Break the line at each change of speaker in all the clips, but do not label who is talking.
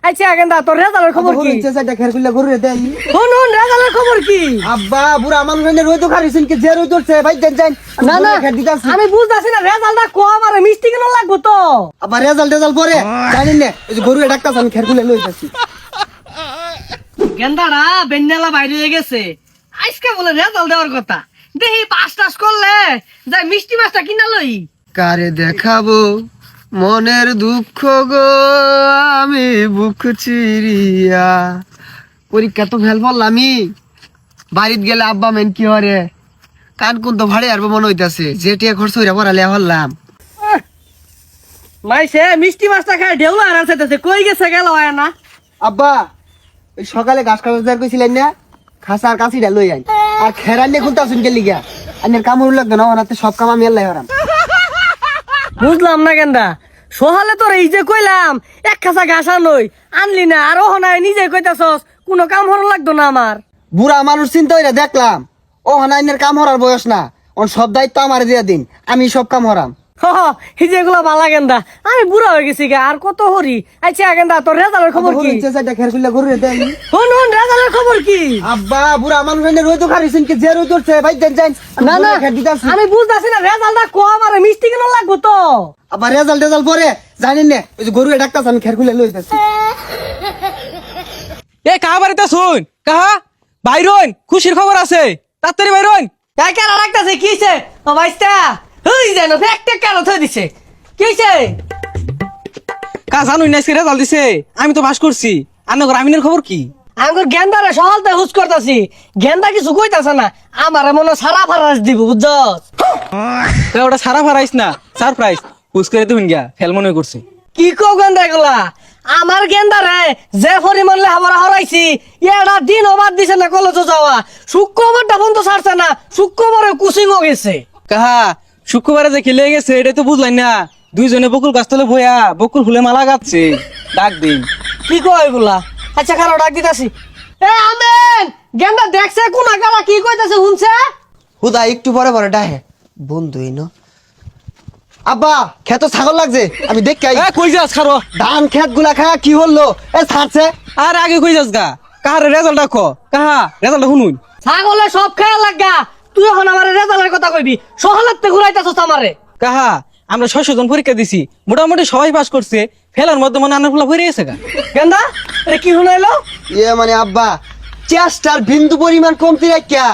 আচ্ছা গেন্দা তোর রেজাল্টের খবর কি
চেষ্টা খের খুলে ঘুরে দেই
শুন শুন রেজাল্টের খবর কি
আব্বা বুড়া মানুষ রই তো খারিছেন কি যে রই ধরছে ভাই যান
না না
খের দিতাছি
আমি বুঝতাছি না রেজাল্টটা কম আর মিষ্টি কেন লাগবো তো
আবার রেজাল্ট পরে জানেন না ওই যে গরু ডাক্তার আমি খের খুলে লই যাচ্ছি
গেন্দারা বেন্ডালা বাইরে হয়ে গেছে আজকে বলে রেজাল্ট দেওয়ার কথা দেখি পাস টাস করলে যাই মিষ্টি মাছটা কিনা লই
কারে দেখাবো মনের দুঃখ গো আমি বুক চিরিয়া পরীক্ষা তো ফেল পড়লামই বাড়িতে গেলে আব্বা মেন কি হরে কান কোন তো ভাড়ে আসবো মনে হইতাছে যেটিয়া খরচ হইরা পড়ালে হল্লাম
মাইসে মিষ্টি মাছটা খায় ঢেউ আর আছে কই গেছে গেল হয় না
আব্বা ওই সকালে ঘাস কাটা কইছিলেন না খাসার কাছিটা লই আইন আর খেরান নিয়ে খুলতে আসুন গেলি গা আনের কামড় লাগবে না ওনাতে সব কাম আমি আল্লাহ হারাম
বুঝলাম না গেন্দা সহালে তোর এই যে কইলাম এক খাসা ঘাস আনই আনলি না আর ও নাই নিজে কইতাছস কোনো কাম হর লাগতো না আমার
বুড়া মানুষ চিন্তা হইরা দেখলাম ও হানাইনের কাম হরার বয়স না ওর সব দায়িত্ব আমার দিয়া দিন আমি সব কাম হরাম
এই যে এগুলা বালা গেন্দা আমি বুড়া হয়ে গেছি গা আর কত হরি আচ্ছা গেন্দা তোর রেজাল্টের খবর কি
চেষ্টা খের খুলে ঘুরে দেই
শুন শুন রেজাল্টের খবর কি
আব্বা বুড়া মানুষ রই তো খারিছেন কি যে রই ধরছে ভাই যান
না না
খের দিতাছি
আমি বুঝতাছি না রেজাল্টটা কম আর মিষ্টি কেন লাগবো তো
আবার রেজাল্ট পরে জানেন না ওই যে গরু ডাক্তার আমি খের খুলে লই যাচ্ছি
এ কাহা বাড়িতে শুন কাহা বাইরন খুশির খবর আছে তাড়াতাড়ি বাইরন
কেন রাখতেছে কিছে ও ভাইস্তা হই যেন একটা কেন থই দিছে কিছে
কা জানুই না রেজাল্ট দিছে আমি তো পাস করছি আন্নগর আমিনের খবর কি
আঙ্গুর গেন্দারে সকালতে হুস করতাছি গেন্দা কিছু কইতাছে না আমারে মনে সারা ফারাস দিব বুঝছস
তো ওটা সারা ফারাইস না সারপ্রাইজ হুস করে তুমি গিয়া ফেল মনে করছে
কি কও গেন্দা এগুলা আমার গেন্দারে যে পরিমাণ লেহাপড়া হরাইছি এটা দিন অবাদ দিছে না কলেজে যাওয়া শুক্রবারটা বন্ধ ছাড়ছে না শুক্রবারে কুচিংও গেছে
কাহা শুক্রবারে যে খেলে গেছে এটাই তো বুঝলাই না দুইজনে বকুল গাছতলে বইয়া বকুল ফুলে মালা গাচ্ছে ডাক দিন
কি কয় এগুলা আচ্ছা খারাপ ডাক দিতাছি এ আমেন গেন্দা দেখছে কোন আগালা কি কইতাছে শুনছে
হুদা একটু পরে ডাহে বন্ধুই ন আব্বা খেত ছাগল লাগছে আমি দেখ
এ কই যাস খারো
ধান খেত গুলা খায়া কি হলো এ ছাড়ছে
আর আগে কই যাস গা কাহার রেজাল্ট দেখো কাহা রেজাল্ট শুনুন
ছাগলে সব খেয়াল লাগা তুই এখন আমার রেজাল্টের কথা কইবি সহলাতে ঘুরাইতাছস আমারে
কাহা আমরা 600 জন পরীক্ষা দিছি মোটামুটি সবাই পাস করছে ফেলার মধ্যে মনে আনার ফুলা ভরে গেছে গা
গেন্দা এটা কি শুনাইলো
মানে আব্বা চেষ্টার বিন্দু পরিমাণ কমতি রাখিয়া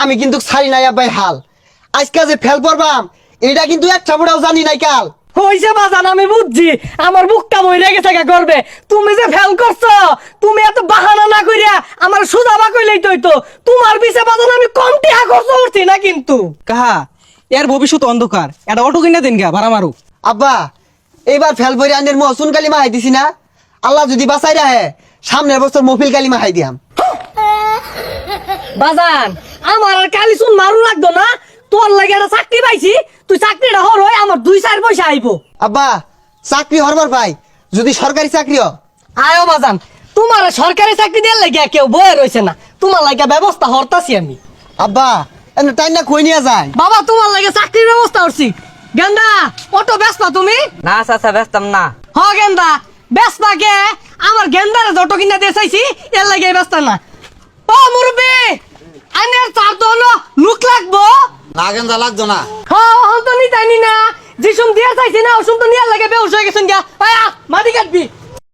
আমি কিন্তু ছাড়ি নাই আব্বাই হাল আজকে যে ফেল পড়বাম এটা কিন্তু একটা বড়াও জানি নাই কাল
হইছে বাজান আমি বুঝছি আমার বুকটা মইরা গেছে গা করবে তুমি যে ফেল করছো তুমি এত বাহানা না কইরা আমার সুজাবা কইলেই তো তোমার পিছে বাজান আমি কম টাকা খরচ করছি না কিন্তু
কাহা এর ভবিষ্যৎ অন্ধকার এটা অটো কিনা দেন গা ভাড়া মারু
আব্বা এইবার ফেল পরে আনের মহসুন কালিমা হাই দিছি না আল্লাহ যদি বাঁচাই রাহে সামনের বছর মফিল কালিমা হাই দিয়াম
বাজান আমার আর কালি শুন মারু লাগতো না তোর লাগে একটা চাকরি পাইছি তুই চাকরিটা হর হয় আমার 2-4 পয়সা আইবো
আব্বা চাকরি হরবার পাই যদি সরকারি চাকরি হ
আয়ো বাজান তোমার সরকারি চাকরি দেওয়ার লাগে কেউ বয়ে রয়েছে না তোমার লাগে ব্যবস্থা হরতাছি আমি
আব্বা এমনি টাইম না কই নিয়ে যায়
বাবা তোমার লাগে চাকরির ব্যবস্থা করছি গেন্দা অটো ব্যস্ত তুমি
না চাচা ব্যস্তাম না
হ গেন্দা ব্যস্ত কে আমার গেন্দার যত কিনা দিয়ে চাইছি এর লাগে ব্যস্ত না ও মুরব্বি আনের চার তো হলো লুক লাগবো
লাগেন যা লাগতো না
হ্যাঁ হন তো নি জানি না যে সুম দিয়ে চাইছি না ওসুম তো নিয়ার লাগে বেউস হয়ে গেছেন গা আয়া মাটি কাটবি